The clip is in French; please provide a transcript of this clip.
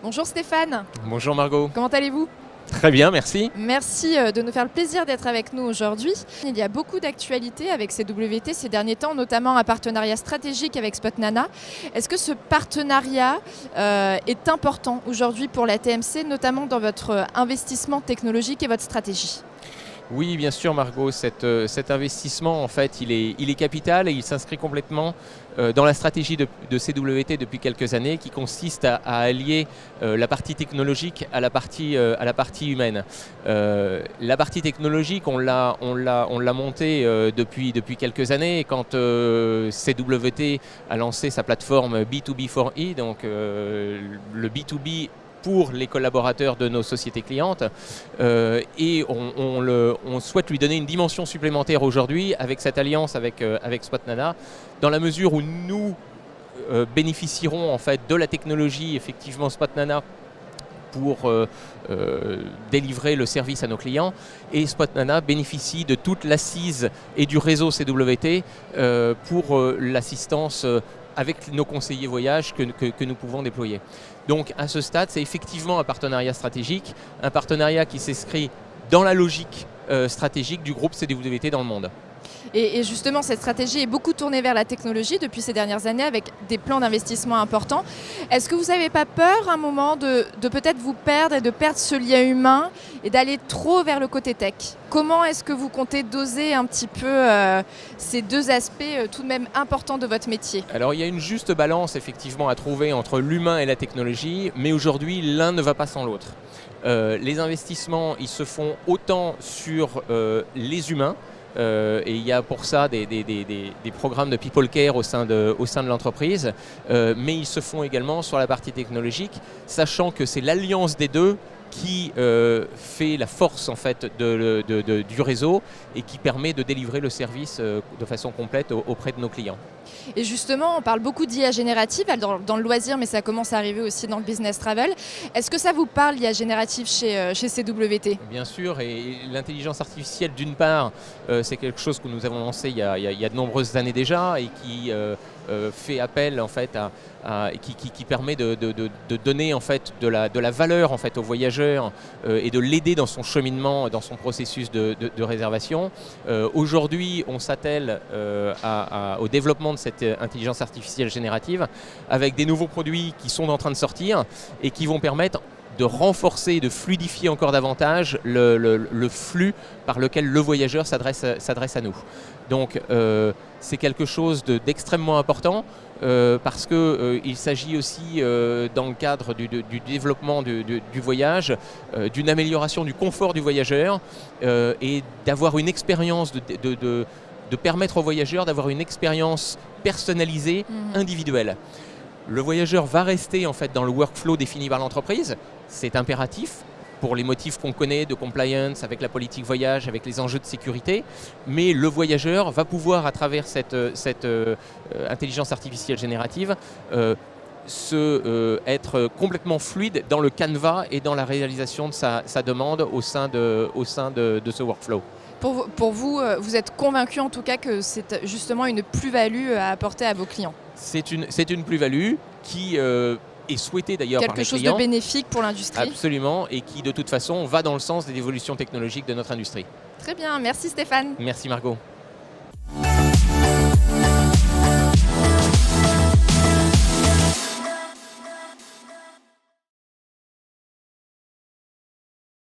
Bonjour Stéphane, Bonjour Margot. comment allez-vous? Très bien, merci. Merci de nous faire le plaisir d'être avec nous aujourd'hui. Il y a beaucoup d'actualités avec CWT ces derniers temps, notamment un partenariat stratégique avec Spotnana. Est-ce que ce partenariat est important aujourd'hui pour la TMC, notamment dans votre investissement technologique et votre stratégie? Oui, bien sûr Margot, cet investissement en fait il est capital et il s'inscrit complètement dans la stratégie de CWT depuis quelques années qui consiste à allier la partie technologique à la partie humaine. La partie technologique on l'a montée depuis quelques années quand CWT a lancé sa plateforme B2B4E, donc le B2B pour les collaborateurs de nos sociétés clientes et on souhaite lui donner une dimension supplémentaire aujourd'hui avec cette alliance avec Spotnana, dans la mesure où nous bénéficierons en fait de la technologie effectivement Spotnana pour délivrer le service à nos clients, et Spotnana bénéficie de toute l'assise et du réseau CWT pour l'assistance avec nos conseillers voyage que nous pouvons déployer. Donc à ce stade, c'est effectivement un partenariat stratégique, un partenariat qui s'inscrit dans la logique stratégique du groupe CWT dans le monde. Et justement, cette stratégie est beaucoup tournée vers la technologie depuis ces dernières années avec des plans d'investissement importants. Est-ce que vous n'avez pas peur à un moment de peut-être vous perdre et de perdre ce lien humain et d'aller trop vers le côté tech? Comment est-ce que vous comptez doser un petit peu ces deux aspects tout de même importants de votre métier? Alors il y a une juste balance effectivement à trouver entre l'humain et la technologie, mais aujourd'hui l'un ne va pas sans l'autre. Les investissements, ils se font autant sur les humains, et il y a pour ça des programmes de people care au sein de l'entreprise, mais ils se font également sur la partie technologique, sachant que c'est l'alliance des deux qui fait la force en fait du réseau et qui permet de délivrer le service de façon complète auprès de nos clients. Et justement, on parle beaucoup d'IA générative dans le loisir, mais ça commence à arriver aussi dans le business travel. Est-ce que ça vous parle, l'IA générative chez CWT? Bien sûr, et l'intelligence artificielle d'une part, c'est quelque chose que nous avons lancé il y a de nombreuses années déjà et qui fait appel en fait qui permet de donner en fait de la valeur en fait au voyageur et de l'aider dans son cheminement, dans son processus de réservation. Aujourd'hui, on s'attelle au développement de cette intelligence artificielle générative avec des nouveaux produits qui sont en train de sortir et qui vont permettre de renforcer, de fluidifier encore davantage le flux par lequel le voyageur s'adresse à nous. Donc c'est quelque chose d'extrêmement important parce qu'il s'agit aussi dans le cadre du développement du voyage, d'une amélioration du confort du voyageur et d'avoir une expérience, de permettre aux voyageurs d'avoir une expérience personnalisée, individuelle. Le voyageur va rester en fait dans le workflow défini par l'entreprise, c'est impératif pour les motifs qu'on connaît de compliance avec la politique voyage, avec les enjeux de sécurité, mais le voyageur va pouvoir à travers cette intelligence artificielle générative être complètement fluide dans le canevas et dans la réalisation de sa demande au sein de ce workflow. Pour vous, vous êtes convaincu en tout cas que c'est justement une plus-value à apporter à vos clients? C'est une plus-value qui est souhaitée d'ailleurs par les clients. Quelque chose de bénéfique pour l'industrie? Absolument, et qui de toute façon va dans le sens des évolutions technologiques de notre industrie. Très bien, merci Stéphane. Merci Margot.